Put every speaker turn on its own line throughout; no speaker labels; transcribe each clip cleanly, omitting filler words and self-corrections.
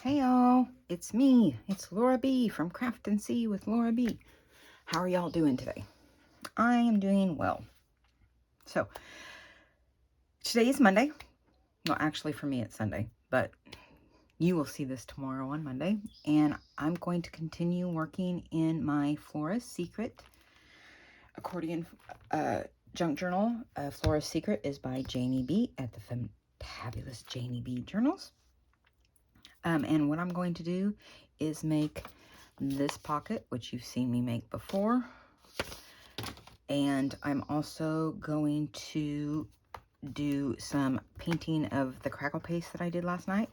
Hey y'all, it's me. It's Laura B from Craft and See with Laura B. How are y'all doing today? I am doing well. So, today is Monday. Well, actually for me it's Sunday, but you will see this tomorrow on Monday. And I'm going to continue working in my Flora's Secret accordion junk journal. Flora's Secret is by Janie B at the Fantabulous Janie B Journals. And what I'm going to do is make this pocket, which you've seen me make before. And I'm also going to do some painting of the Crackle paste that I did last night.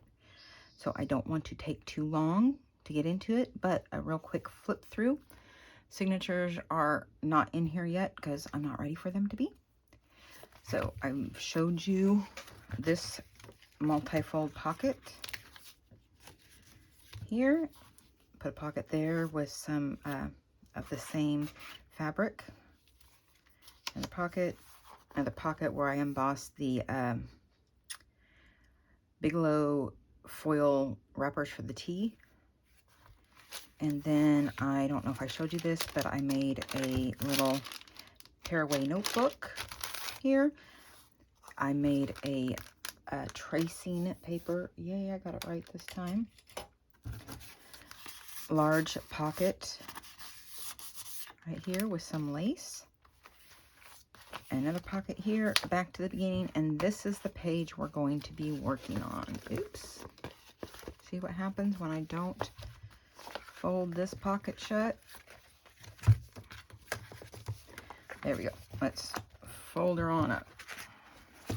So I don't want to take too long to get into it, but a real quick flip through. Signatures are not in here yet because I'm not ready for them to be. So I've showed you this multi-fold pocket here. Put a pocket there with some of the same fabric. And the pocket, and the pocket where I embossed the Bigelow foil wrappers for the tea. And then, I don't know if I showed you this, but I made a little tearaway notebook here. I made a tracing paper. Yay, I got it right this time. Large pocket right here with some lace. Another pocket here, back to the beginning, and this is the page we're going to be working on. Oops. See what happens when I don't fold this pocket shut? There we go. Let's fold her on up. How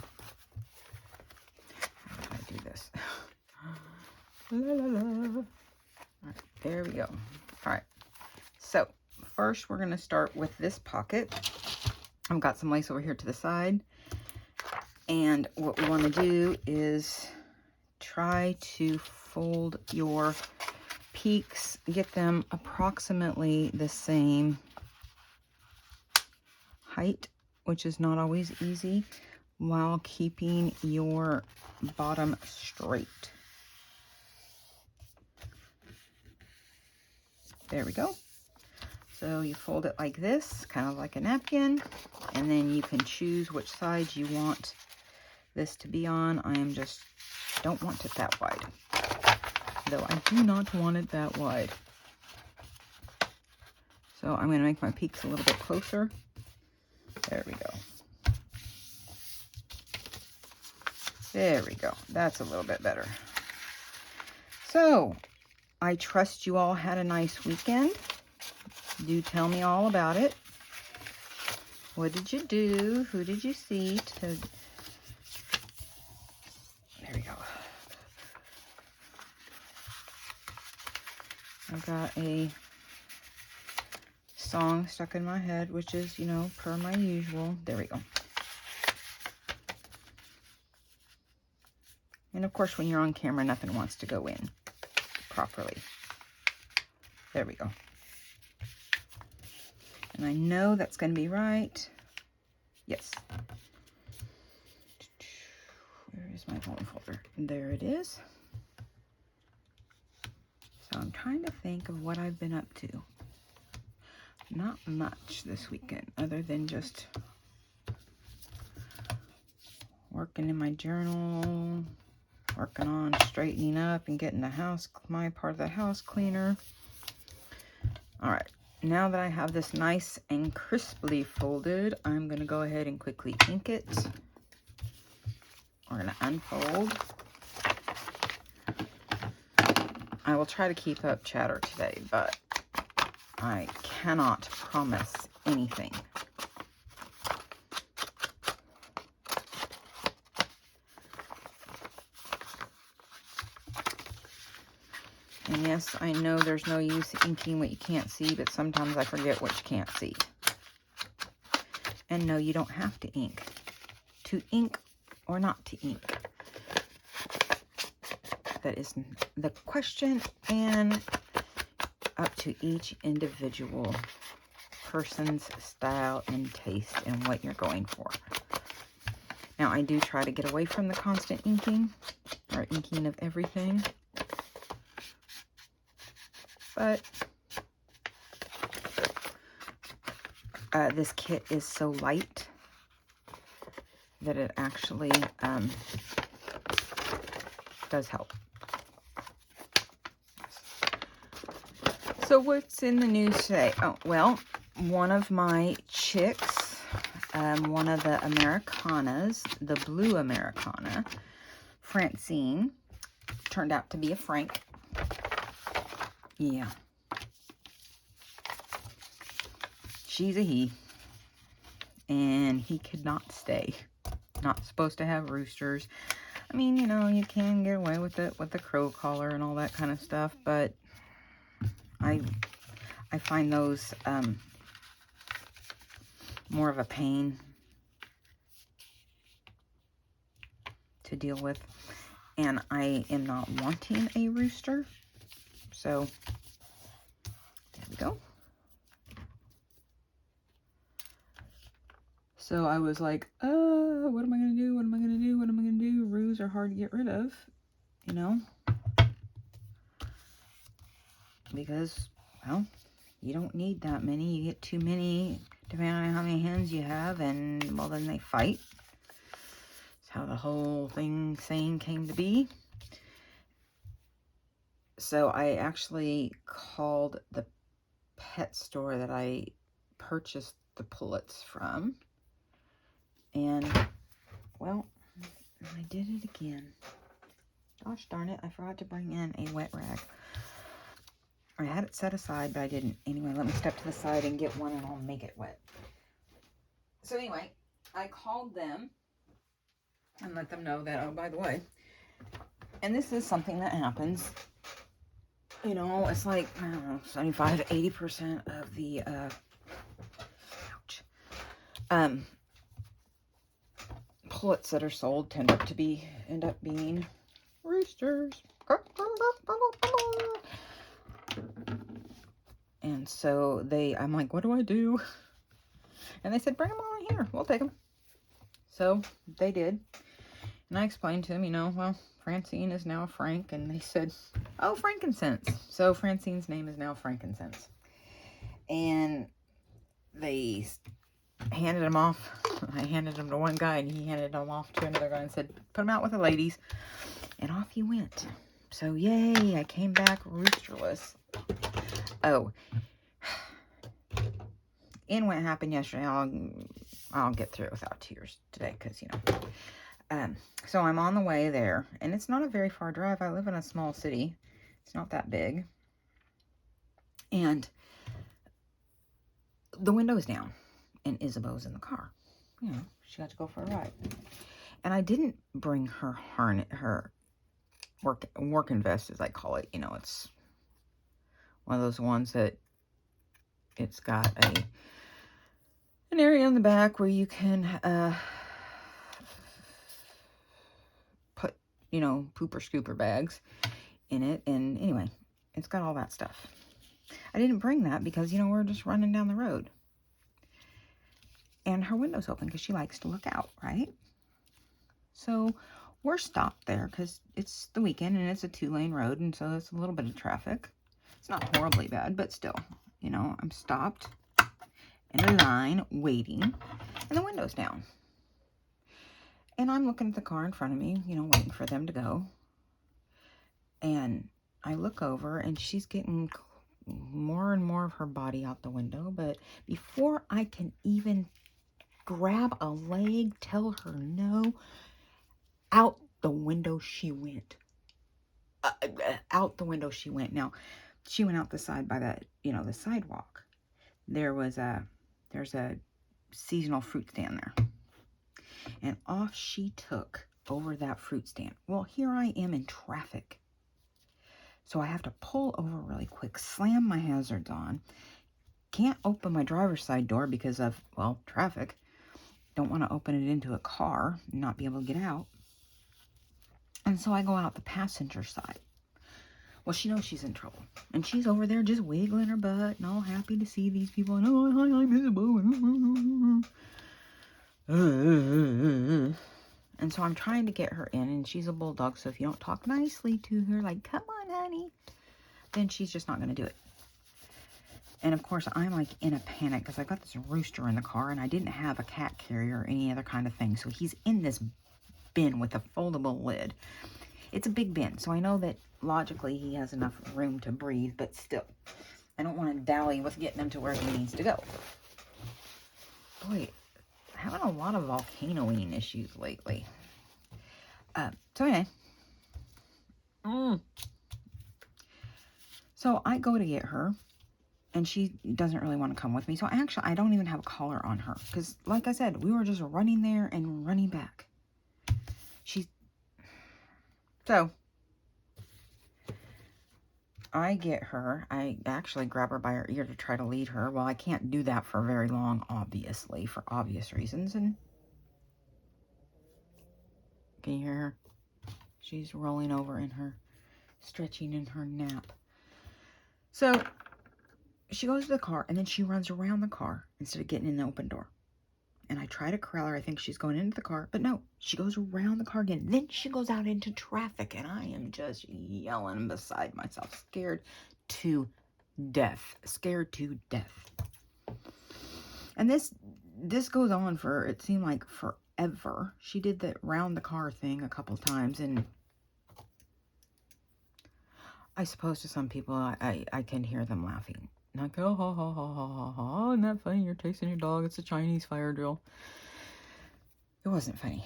do I do this? La, la, la. All right, there we go. All right, so first we're going to start with this pocket. I've got some lace over here to the side, and what we want to do is try to fold your peaks, get them approximately the same height, which is not always easy, while keeping your bottom straight. There we go. So you fold it like this, kind of like a napkin, and then you can choose which side you want this to be on. I don't want it that wide, though I do not want it that wide. So I'm going to make my peaks a little bit closer. There we go. There we go. That's a little bit better. So I trust you all had a nice weekend. Do tell me all about it. What did you do? Who did you see? There we go. I got a song stuck in my head, which is, you know, per my usual. There we go. And of course, when you're on camera, nothing wants to go in properly. There we go. And I know that's going to be right. Yes. Where is my home folder? There it is. So I'm trying to think of what I've been up to. Not much this weekend, other than just working in my journal, working on straightening up and getting the house, my part of the house cleaner. All right. Now that I have this nice and crisply folded, I'm going to go ahead and quickly ink it. We're going to unfold. I will try to keep up chatter today, but I cannot promise anything. And yes, I know there's no use inking what you can't see, but sometimes I forget what you can't see. And no, you don't have to ink. To ink or not to ink. That is the question, and up to each individual person's style and taste and what you're going for. Now, I do try to get away from the constant inking, or inking of everything. but this kit is so light that it actually does help. So what's in the news today? Oh, well, one of my chicks, one of the Americanas, the blue Americana, Francine, turned out to be a Frank. Yeah. She's a he. And he could not stay. Not supposed to have roosters. I mean, you know, you can get away with it with the crow collar and all that kind of stuff, but I find those more of a pain to deal with. And I am not wanting a rooster. So, there we go. So I was like, what am I going to do? What am I going to do? What am I going to do? Roos are hard to get rid of, you know? Because, well, you don't need that many. You get too many, depending on how many hens you have, and, well, then they fight. That's how the whole saying came to be. So I actually called the pet store that I purchased the pullets from. And, well, I did it again. Gosh darn it, I forgot to bring in a wet rag. I had it set aside, but I didn't. Anyway, let me step to the side and get one and I'll make it wet. So anyway, I called them and let them know that, oh, by the way, and this is something that happens. You know, it's like, I don't know, 75 to 80% of the, pullets that are sold end up being roosters. And so I'm like, what do I do? And they said, bring them on here. We'll take them. So they did. And I explained to them, you know, well, Francine is now Frank. And they said, oh, frankincense. So Francine's name is now Frankincense. And they handed them off. I handed them to one guy and he handed them off to another guy and said, put them out with the ladies. And off he went. So yay, I came back roosterless. Oh, and what happened yesterday, I'll get through it without tears today, because, you know. So I'm on the way there, and it's not a very far drive. I live in a small city. It's not that big. And the window's down, and Isabeau's in the car. You know, she got to go for a ride. And I didn't bring her harness, her working vest, as I call it. You know, it's one of those ones that it's got an area in the back where you can put, you know, pooper scooper bags in it. And anyway, it's got all that stuff. I didn't bring that because, you know, we're just running down the road. And her window's open because she likes to look out, right? So we're stopped there because it's the weekend and it's a 2-lane road. And so it's a little bit of traffic. It's not horribly bad, but still, you know, I'm stopped in a line waiting and the window's down. And I'm looking at the car in front of me, you know, waiting for them to go. And I look over and she's getting more and more of her body out the window. But before I can even grab a leg, tell her no, out the window she went. Out the window she went. Now, she went out the side by that, you know, the sidewalk. There's a seasonal fruit stand there. And off she took over that fruit stand. Well, here I am in traffic. So I have to pull over really quick, slam my hazards on. Can't open my driver's side door because of, well, traffic. Don't want to open it into a car and not be able to get out. And so I go out the passenger side. Well, she knows she's in trouble. And she's over there just wiggling her butt and all happy to see these people. And, oh, hi, I'm Isabeau. And so I'm trying to get her in. And she's a bulldog. So if you don't talk nicely to her, like, come on, honey, then she's just not going to do it. And of course, I'm like in a panic because I got this rooster in the car and I didn't have a cat carrier or any other kind of thing. So he's in this bin with a foldable lid. It's a big bin, so I know that logically he has enough room to breathe, but still, I don't want to dally with getting him to where he needs to go. Boy, having a lot of volcanoing issues lately. So anyway. So I go to get her, and she doesn't really want to come with me. So actually, I don't even have a collar on her. Because, like I said, we were just running there and running back. So, I get her. I actually grab her by her ear to try to lead her. Well, I can't do that for very long, obviously, for obvious reasons. And can you hear her? She's rolling over in her, stretching in her nap. So, she goes to the car, and then she runs around the car instead of getting in the open door. And I try to corral her. I think she's going into the car, but no, she goes around the car again. Then she goes out into traffic, and I am just yelling beside myself, scared to death. Scared to death. And this goes on for, it seemed like forever. She did that round the car thing a couple times, and I suppose to some people, I can hear them laughing. Like, oh, ha, ha, ha, ha, ha, ha, isn't that funny? You're chasing your dog. It's a Chinese fire drill. It wasn't funny.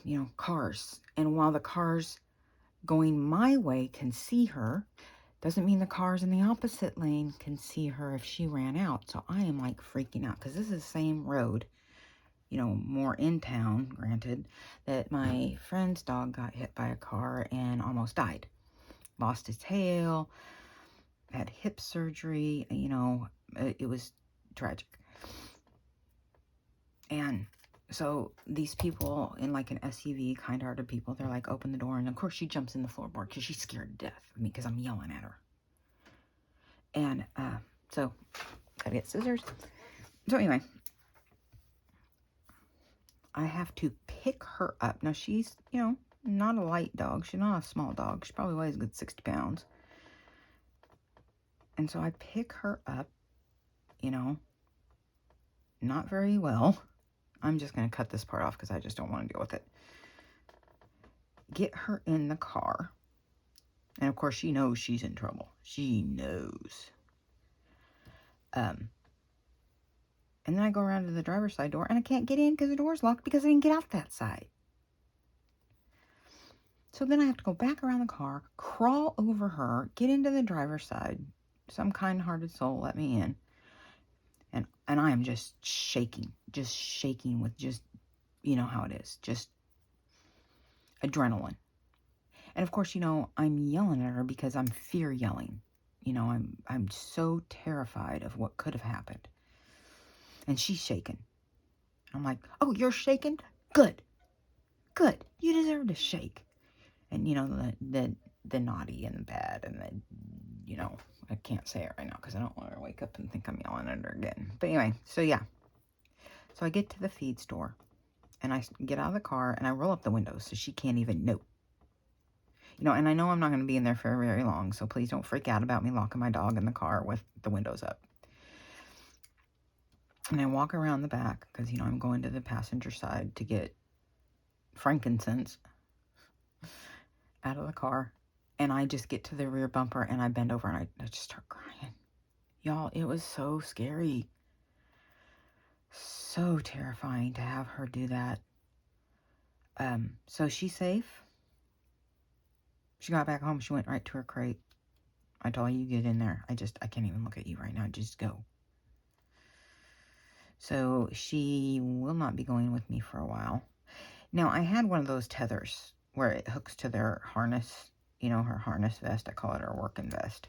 You know, cars. And while the cars going my way can see her, doesn't mean the cars in the opposite lane can see her if she ran out. So I am like freaking out because this is the same road, you know, more in town, granted, that my friend's dog got hit by a car and almost died. Lost his tail, had hip surgery, you know, it was tragic. And so these people in like an SUV, kind-hearted people, they're like, open the door. And of course she jumps in the floorboard because she's scared to death of me because I'm yelling at her. And so gotta get scissors. So anyway, I have to pick her up. Now she's, you know, not a light dog. She's not a small dog. She probably weighs a good 60 pounds. And so I pick her up, you know, not very well. I'm just going to cut this part off because I just don't want to deal with it. Get her in the car. And of course, she knows she's in trouble. She knows. And then I go around to the driver's side door and I can't get in because the door's locked because I didn't get out that side. So then I have to go back around the car, crawl over her, get into the driver's side. Some kind-hearted soul let me in. And I am just shaking with just, you know how it is, just adrenaline. And of course, you know, I'm yelling at her because I'm fear yelling. You know, I'm so terrified of what could have happened. And she's shaking. I'm like, oh, you're shaking? Good. Good. You deserve to shake. And, you know, the naughty and the bad and the, you know, I can't say it right now because I don't want her to wake up and think I'm yelling at her again. But anyway, so yeah. So I get to the feed store and I get out of the car and I roll up the windows so she can't even know. You know, and I know I'm not going to be in there for very long, so please don't freak out about me locking my dog in the car with the windows up. And I walk around the back because, you know, I'm going to the passenger side to get frankincense out of the car. And I just get to the rear bumper and I bend over and I just start crying. Y'all, it was so scary. So terrifying to have her do that. So she's safe. She got back home. She went right to her crate. I told her, you get in there. I can't even look at you right now. Just go. So she will not be going with me for a while. Now, I had one of those tethers where it hooks to their harness. You know, her harness vest. I call it her working vest.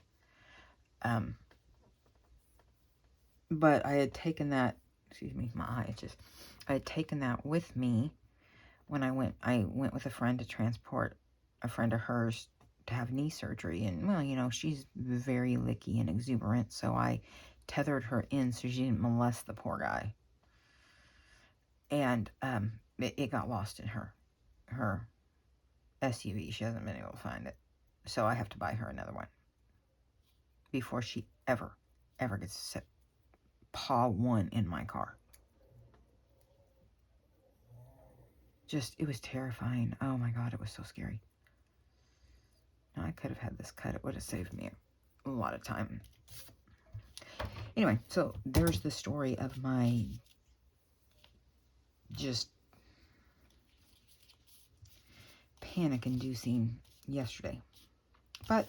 But I had taken that, excuse me, my eye itches. I had taken that with me when I went with a friend to transport a friend of hers to have knee surgery. And, well, you know, she's very licky and exuberant, so I tethered her in so she didn't molest the poor guy. And it got lost in her SUV. She hasn't been able to find it. So I have to buy her another one before she ever ever gets to set paw one in my car. Just, it was terrifying. Oh my God, it was so scary. Now, I could have had this cut. It would have saved me a lot of time. Anyway, so there's the story of my just panic-inducing yesterday. But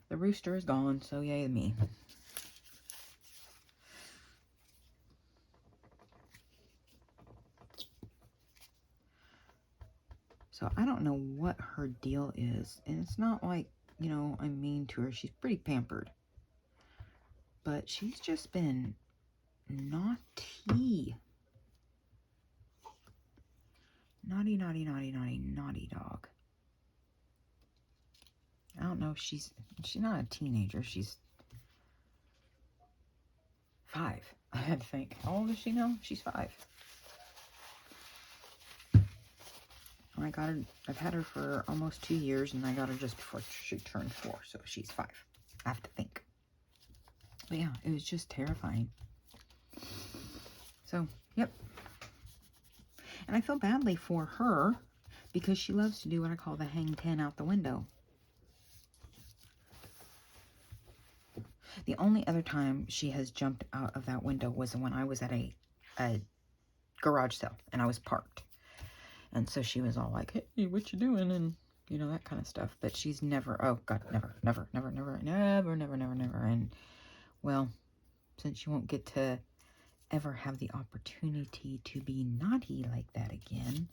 the rooster is gone, so yay me. So I don't know what her deal is. And it's not like, you know, I'm mean to her. She's pretty pampered. But she's just been naughty. Naughty, naughty, naughty, naughty, naughty dog. I don't know if she's not a teenager. She's 5. I had to think. How old is she now? She's 5. I got her, I've had her for almost 2 years, and I got her just before she turned 4, so she's 5. I have to think. But yeah, it was just terrifying. So, yep. And I feel badly for her, because she loves to do what I call the hang 10 out the window. The only other time she has jumped out of that window was when I was at a garage sale, and I was parked. And so she was all like, hey, what you doing? And, you know, that kind of stuff. But she's never, oh, God, never. And, well, since you won't get to ever have the opportunity to be naughty like that again.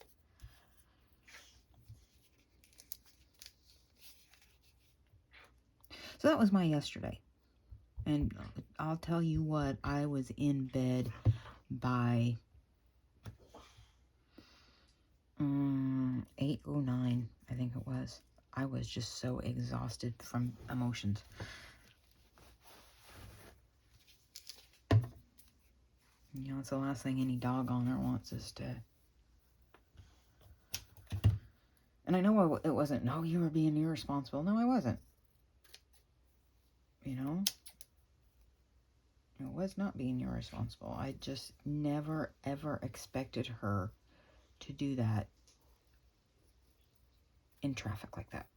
So that was my yesterday. And I'll tell you what, I was in bed by 8:09, I think it was. I was just so exhausted from emotions. You know, it's the last thing any dog owner wants is to... And I know it wasn't, no, you were being irresponsible. No, I wasn't. You know? It was not being irresponsible. I just never, ever expected her to do that in traffic like that.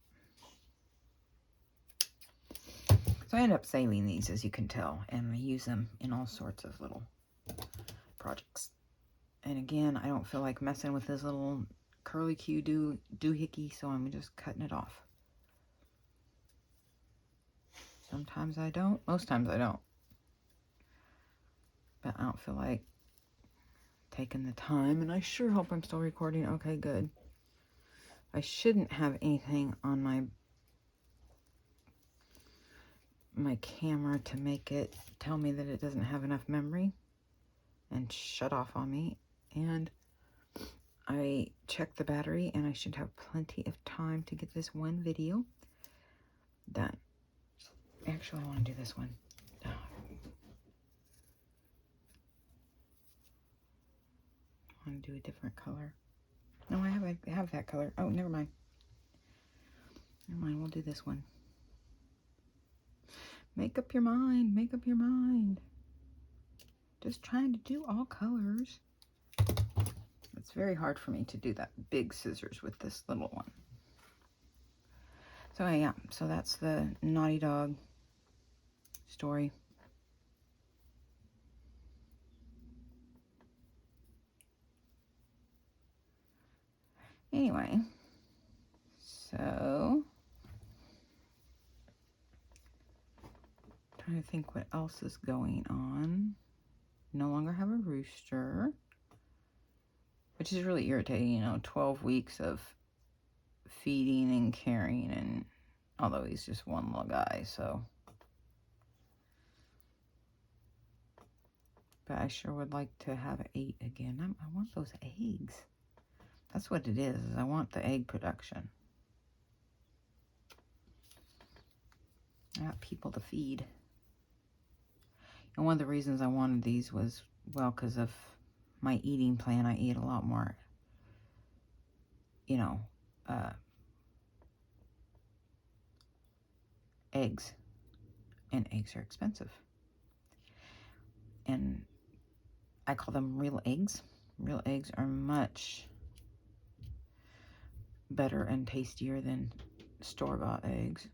So I end up saving these, as you can tell, and I use them in all sorts of little projects. And again, I don't feel like messing with this little curly Q doohickey, so I'm just cutting it off. Sometimes I don't. Most times I don't. But I don't feel like taking the time, and I sure hope I'm still recording. Okay, good. I shouldn't have anything on my camera to make it tell me that it doesn't have enough memory and shut off on me. And I checked the battery, and I should have plenty of time to get this one video done. Actually, I want to do this one. I want to do a different color. No, I have that color. Oh, never mind. Never mind, we'll do this one. Make up your mind. Make up your mind. Just trying to do all colors. It's very hard for me to do that big scissors with this little one. So yeah, so that's the naughty dog story. Anyway, so trying to think what else is going on. No longer have a rooster, which is really irritating. You know, 12 weeks of feeding and caring, and although he's just one little guy, so. But I sure would like to have 8 again. I want those eggs. That's what it is I want the egg production. I got people to feed. And one of the reasons I wanted these was, well, because of my eating plan. I eat a lot more, you know, eggs. And eggs are expensive. and I call them real eggs. Real eggs are much better and tastier than store-bought eggs.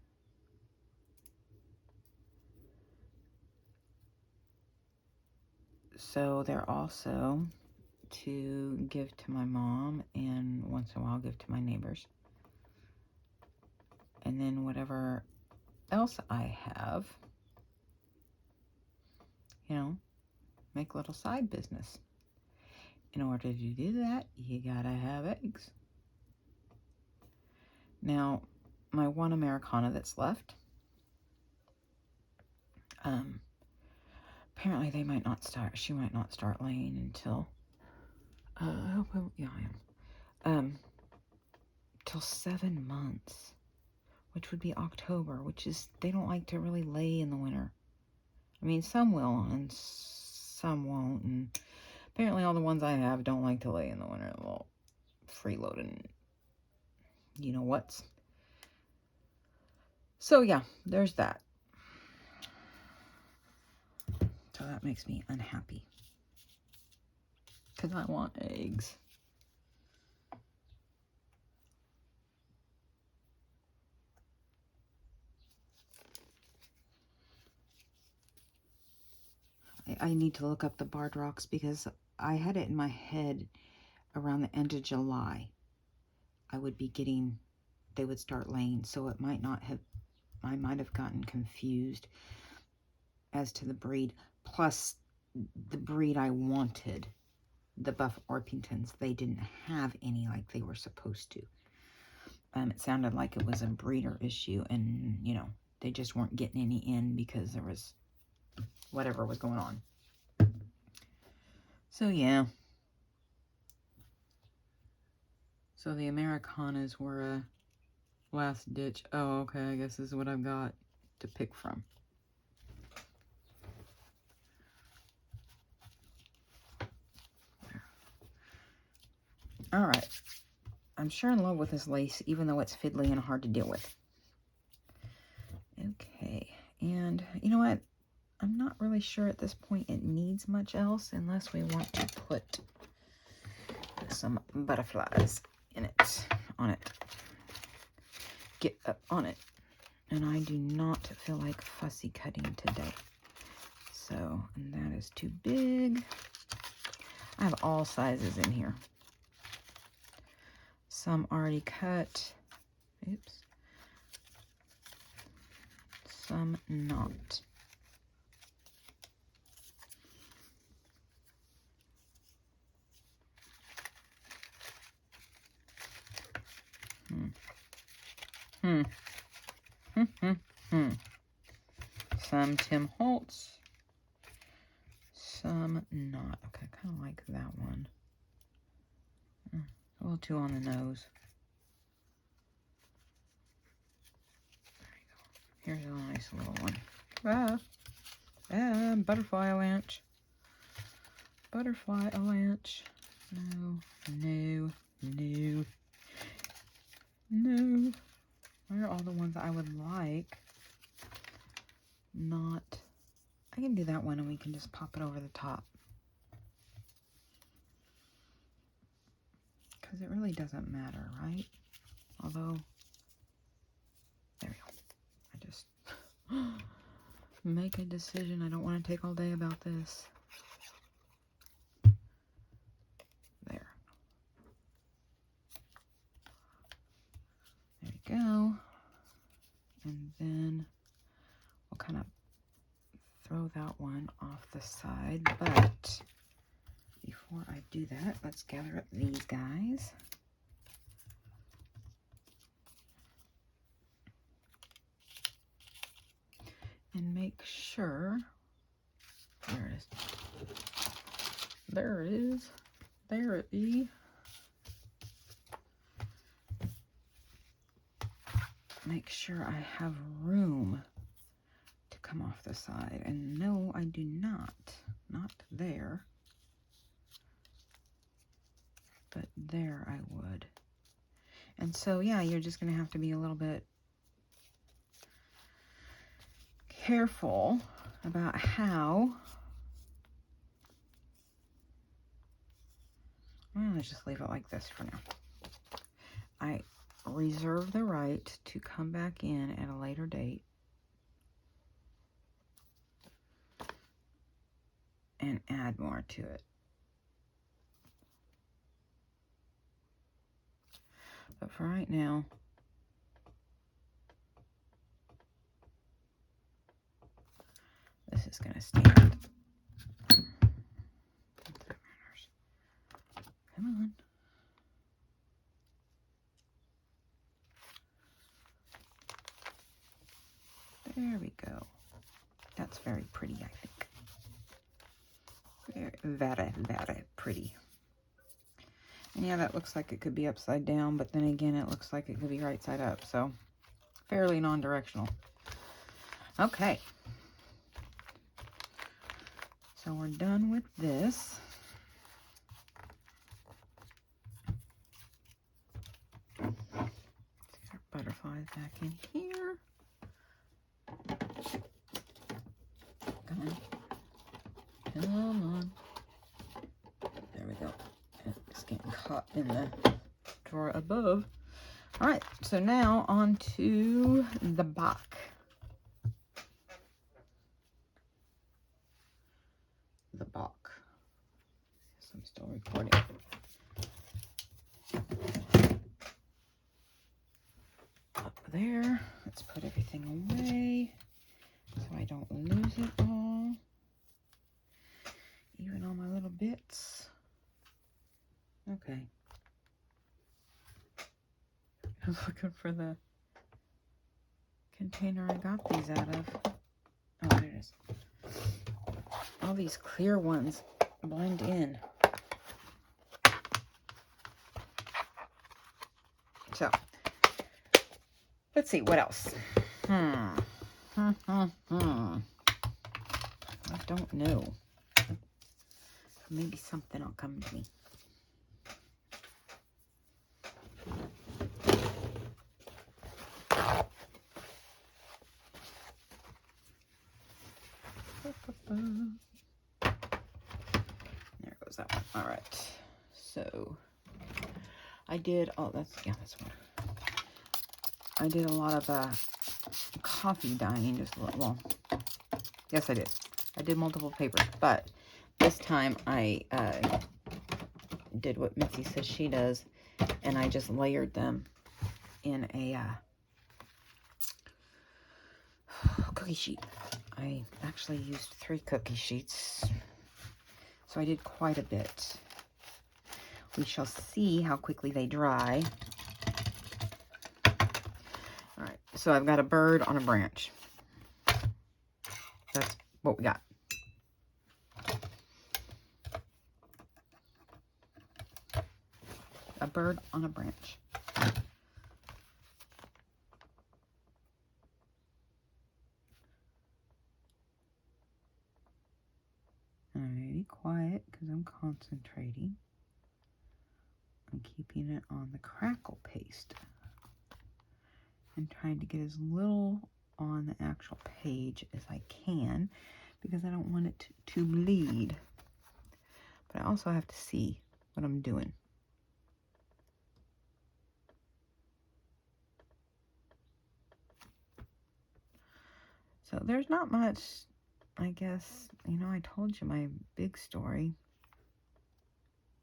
So they're also to give to my mom, and once in a while give to my neighbors. And then whatever else I have, you know, make a little side business. In order to do that, you gotta have eggs. Now, my one Americana that's left, apparently she might not start laying until, yeah, I am, till 7 months, which would be October, which is, they don't like to really lay in the winter. I mean, some will and some won't, and apparently all the ones I have don't like to lay in the winter. Well, freeloading, you know what's. So yeah, there's that. So that makes me unhappy, because I want eggs. I need to look up the barred rocks, because I had it in my head around the end of July I would be getting, they would start laying, so it might not have, I might have gotten confused as to the breed. Plus, the breed I wanted, the Buff Orpingtons, they didn't have any like they were supposed to. It sounded like it was a breeder issue, and, you know, they just weren't getting any in because there was whatever was going on. So, yeah. So, the Americanas were a last ditch. Oh, okay, I guess this is what I've got to pick from. All right. I'm sure in love with this lace, even though it's fiddly and hard to deal with. Okay. And you know what? I'm not really sure at this point it needs much else, unless we want to put some butterflies in it, on it. Get up on it. And I do not feel like fussy cutting today. So, and that is too big. I have all sizes in here. Some already cut. Oops. Some not. Some Tim Holtz. Some not. Okay, I kind of like that one. A little too on the nose. There you go. Here's a nice little one. Butterfly avalanche. Butterfly avalanche. No, no, no, no. Where are all the ones I would like? Not. I can do that one and we can just pop it over the top. Because it really doesn't matter, right? Although, there we go. I just make a decision. I don't want to take all day about this. There. There you go. And then we'll kind of throw that one off the side. But before I do that, let's gather up these guys. And make sure, there it is. There it is. There it be. Make sure I have room to come off the side. And no, I do not. Not there. But there I would. And so, yeah, you're just going to have to be a little bit careful about how Let's just leave it like this for now. I reserve the right to come back in at a later date and add more to it. But for right now, this is going to stand. Come on. There we go. That's very pretty, I think. Very, very pretty. And yeah, that looks like it could be upside down, but then again, it looks like it could be right side up. So, fairly non-directional. Okay. So, we're done with this. Let's get our butterflies back in here. Come on. Come on. There we go. It's getting caught in the drawer above. All right, so now on to the back. The back. Yes, I'm still recording. Up there. Let's put everything away so I don't lose it all. Even all my little bits. Okay. I was looking for the container I got these out of. Oh, there it is. All these clear ones blend in. So, let's see, what else? I don't know. Maybe something will come to me. There goes that one. All right. So I did. Oh, that's one. I did a lot of coffee dyeing. Just well, yes, I did. I did multiple papers, but this time I did what Mitzi says she does, and I just layered them in a cookie sheet. I actually used 3 cookie sheets, so I did quite a bit. We shall see how quickly they dry. All right, so I've got a bird on a branch. That's what we got. A bird on a branch. Alrighty, quiet because I'm concentrating. I'm keeping it on the Crackle paste and trying to get as little on the actual page as I can because I don't want it to bleed. But I also have to see what I'm doing. So there's not much, I guess. You know, I told you my big story.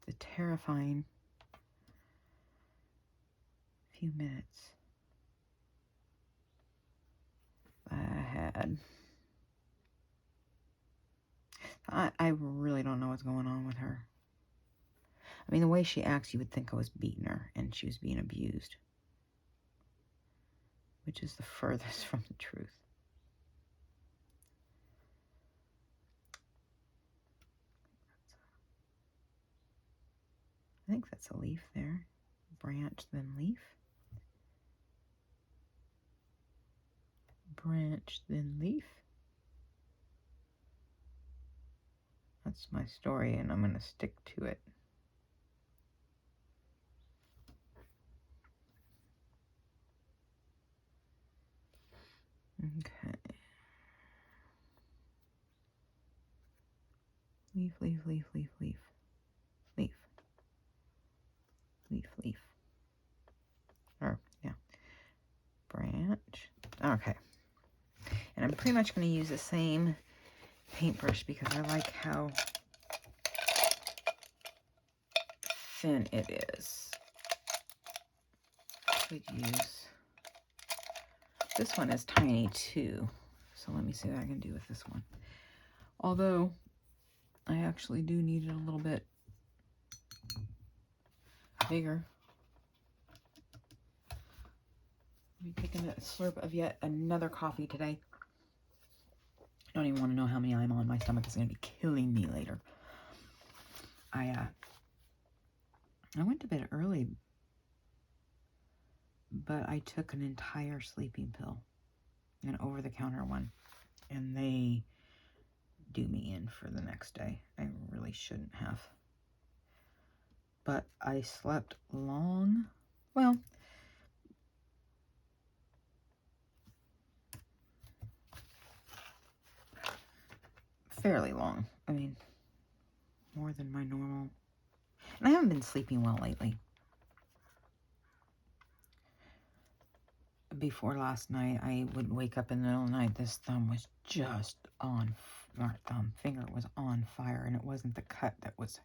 The terrifying few minutes I had. I really don't know what's going on with her. I mean, the way she acts, you would think I was beating her and she was being abused. Which is the furthest from the truth. I think that's a leaf there. Branch, then leaf. Branch, then leaf. That's my story, and I'm going to stick to it. Okay. Leaf, leaf, leaf, leaf, leaf. Leaf. leaf. Or, yeah. Branch. Okay. And I'm pretty much going to use the same paintbrush because I like how thin it is. Could use, this one is tiny too, so let me see what I can do with this one. Although I actually do need it a little bit bigger. I'm taking a slurp of yet another coffee today. I don't even want to know how many I'm on. My stomach is going to be killing me later. I went to bed early, but I took an entire sleeping pill, an over-the-counter one, and they do me in for the next day. I really shouldn't have. But I slept long. Well, fairly long. I mean, more than my normal. And I haven't been sleeping well lately. Before last night, I would wake up in the middle of the night. This thumb was just on, our finger was on fire, and it wasn't the cut that was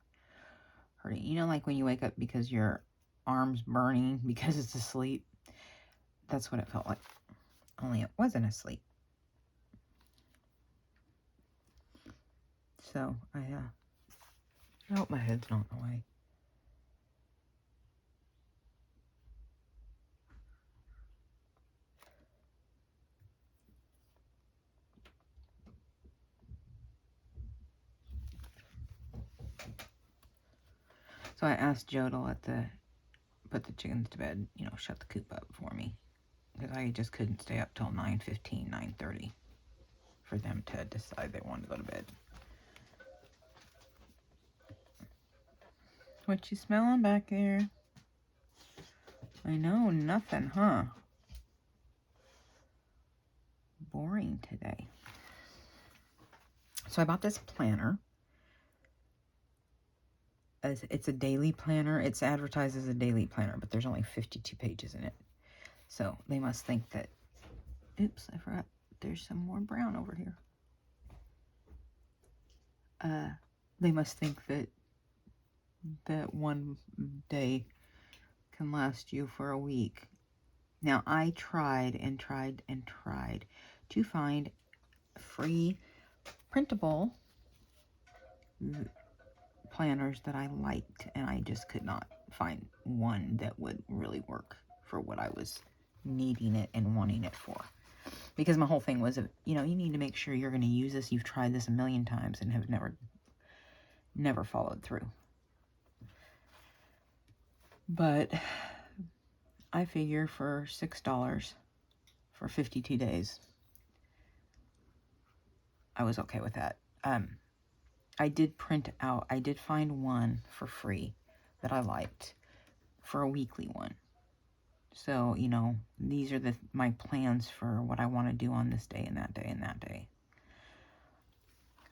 hurting. You know, like when you wake up because your arm's burning because it's asleep? That's what it felt like. Only it wasn't asleep. So, I hope my head's not in the way. So I asked Joe to put the chickens to bed, you know, shut the coop up for me. Because I just couldn't stay up till 9:15, 9:30 for them to decide they wanted to go to bed. What you smelling back there? I know, nothing, huh? Boring today. So I bought this planner. It's a daily planner. It's advertised as a daily planner, but there's only 52 pages in it. So they must think that, oops, I forgot. There's some more brown over here. They must think that one day can last you for a week. Now, I tried and tried and tried to find free printable planners that I liked, and I just could not find one that would really work for what I was needing it and wanting it for. Because my whole thing was, you know, you need to make sure you're going to use this. You've tried this a million times and have never followed through. But I figure for $6 for 52 days, I was okay with that. I did find one for free that I liked for a weekly one. So, you know, these are my plans for what I want to do on this day and that day and that day.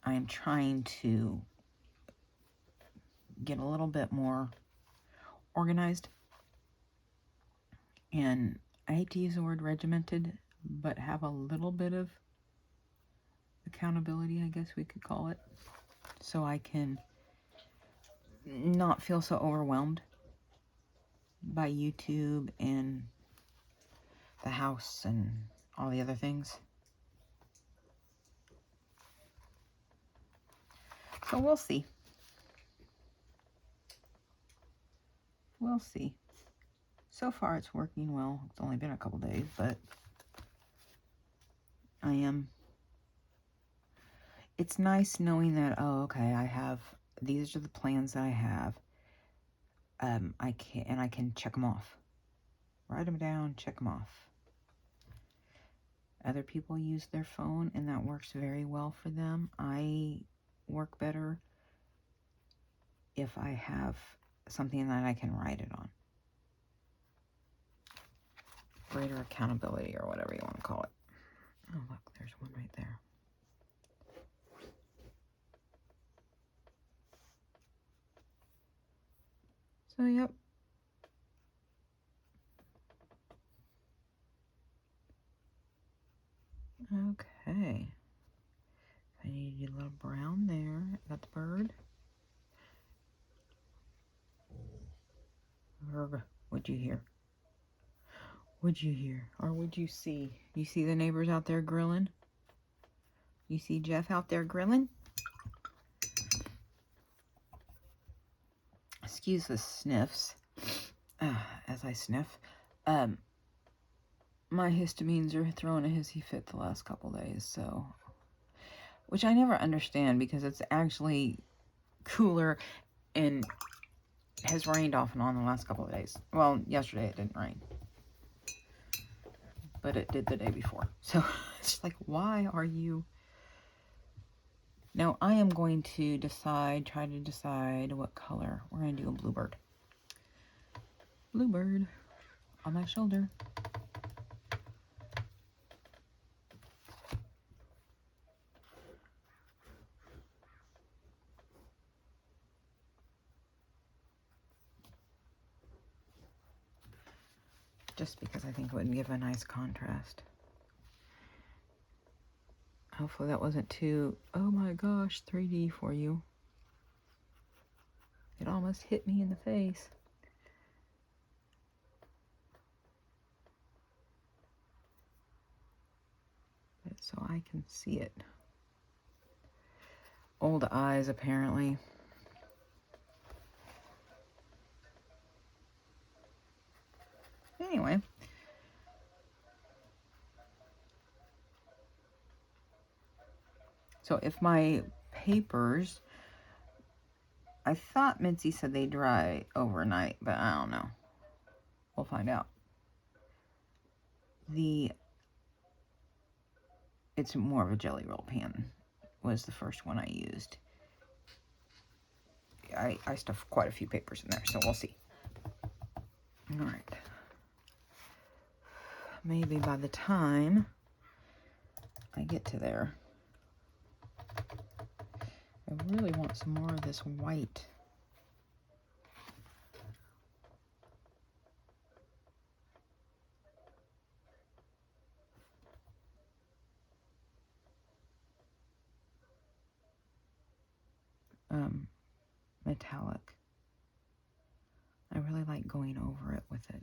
I am trying to get a little bit more organized. And I hate to use the word regimented, but have a little bit of accountability, I guess we could call it. So I can not feel so overwhelmed by YouTube and the house and all the other things. So we'll see. We'll see. So far it's working well. It's only been a couple days, but it's nice knowing that, oh, okay, these are the plans that I have. I can check them off. Write them down, check them off. Other people use their phone, and that works very well for them. I work better if I have something that I can write it on. Greater accountability, or whatever you want to call it. Oh, look, there's one right there. So, yep. Okay. I need to get a little brown there. Got the bird. What'd you hear? What'd you hear? Or what'd you see? You see the neighbors out there grilling? You see Jeff out there grilling? Excuse the sniffs. As I sniff. My histamines are throwing a hissy fit the last couple days, so... Which I never understand because it's actually cooler and has rained off and on the last couple of days. Well, yesterday it didn't rain. But it did the day before. So it's like, why are you... Now I am going to try to decide what color. We're going to do a bluebird. Bluebird on my shoulder. Just because I think it would give a nice contrast. Hopefully that wasn't too, oh my gosh, 3D for you. It almost hit me in the face. So I can see it. Old eyes, apparently. Anyway. So if my papers, I thought Mitzi said they dry overnight, but I don't know. We'll find out. It's more of a Jelly Roll pan, was the first one I used. I stuffed quite a few papers in there, so we'll see. All right. Maybe by the time I get to there, I really want some more of this white. Metallic. I really like going over it with it.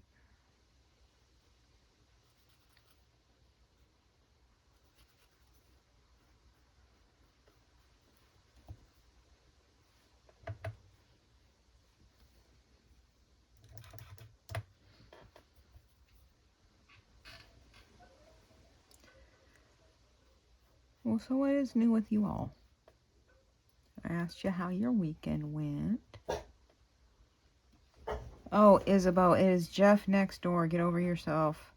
Well, so what is new with you all? I asked you how your weekend went. Oh, Isabel, it is Jeff next door. Get over yourself.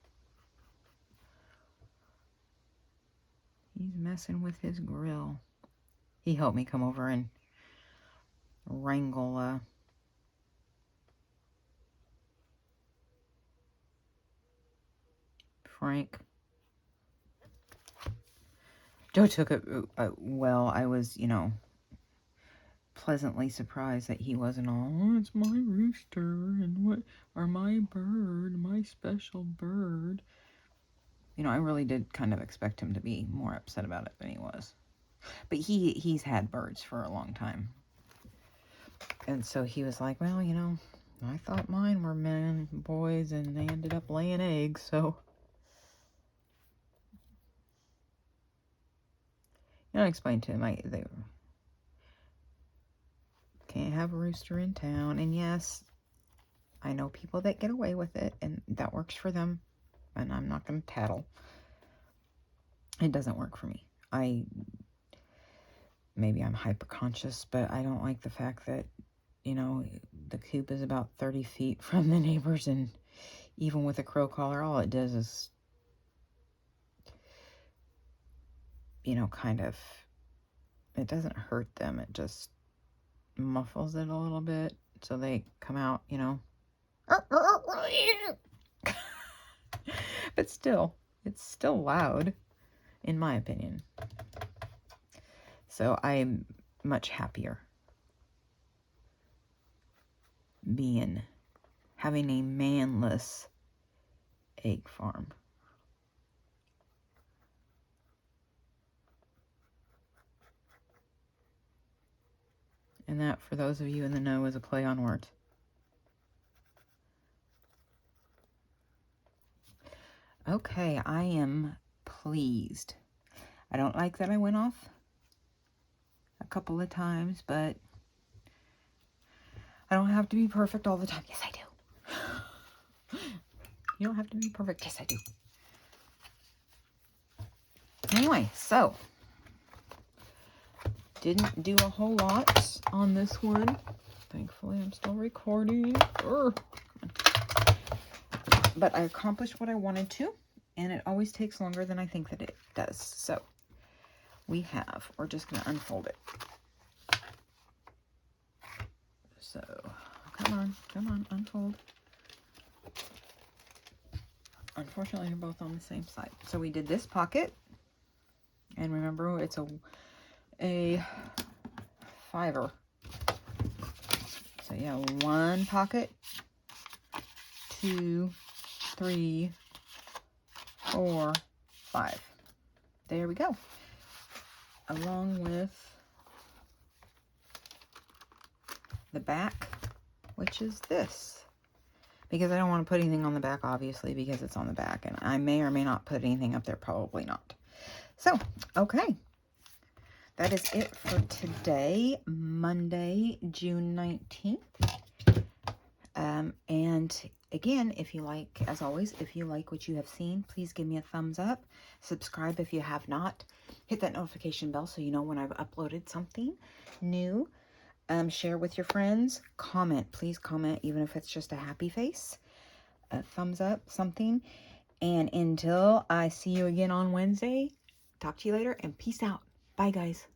He's messing with his grill. He helped me come over and wrangle Frank. Joe took it well. I was, pleasantly surprised that he wasn't all, oh, it's my rooster, and what, or my bird, my special bird. I really did kind of expect him to be more upset about it than he was. But he's had birds for a long time. And so he was like, well, I thought mine were men, boys, and they ended up laying eggs, so. I explained to him, they can't have a rooster in town. And yes, I know people that get away with it, and that works for them. And I'm not going to tattle. It doesn't work for me. Maybe I'm hyper-conscious, but I don't like the fact that, the coop is about 30 feet from the neighbors, and even with a crow collar, all it does is, kind of, it doesn't hurt them. It just muffles it a little bit, so they come out, But still, it's still loud, in my opinion. So I'm much happier having a manless egg farm. And that, for those of you in the know, is a play on words. Okay, I am pleased. I don't like that I went off a couple of times, but I don't have to be perfect all the time. Yes, I do. You don't have to be perfect. Yes, I do. Anyway, so didn't do a whole lot on this one. Thankfully, I'm still recording. Urgh. But I accomplished what I wanted to, and it always takes longer than I think that it does. So we're just going to unfold it. So come on, unfold. Unfortunately, they're both on the same side. So we did this pocket, and remember, it's a fiver. So yeah, 1 pocket, 2, 3, 4, 5. There we go. Along with the back, which is this. Because I don't want to put anything on the back, obviously, because it's on the back. And I may or may not put anything up there, probably not. So, okay. That is it for today, Monday, June 19th. And again, if you like, as always, if you like what you have seen, please give me a thumbs up. Subscribe if you have not. Hit that notification bell so you know when I've uploaded something new. Share with your friends. Comment. Please comment, even if it's just a happy face. A thumbs up, something. And until I see you again on Wednesday, talk to you later and peace out. Bye, guys.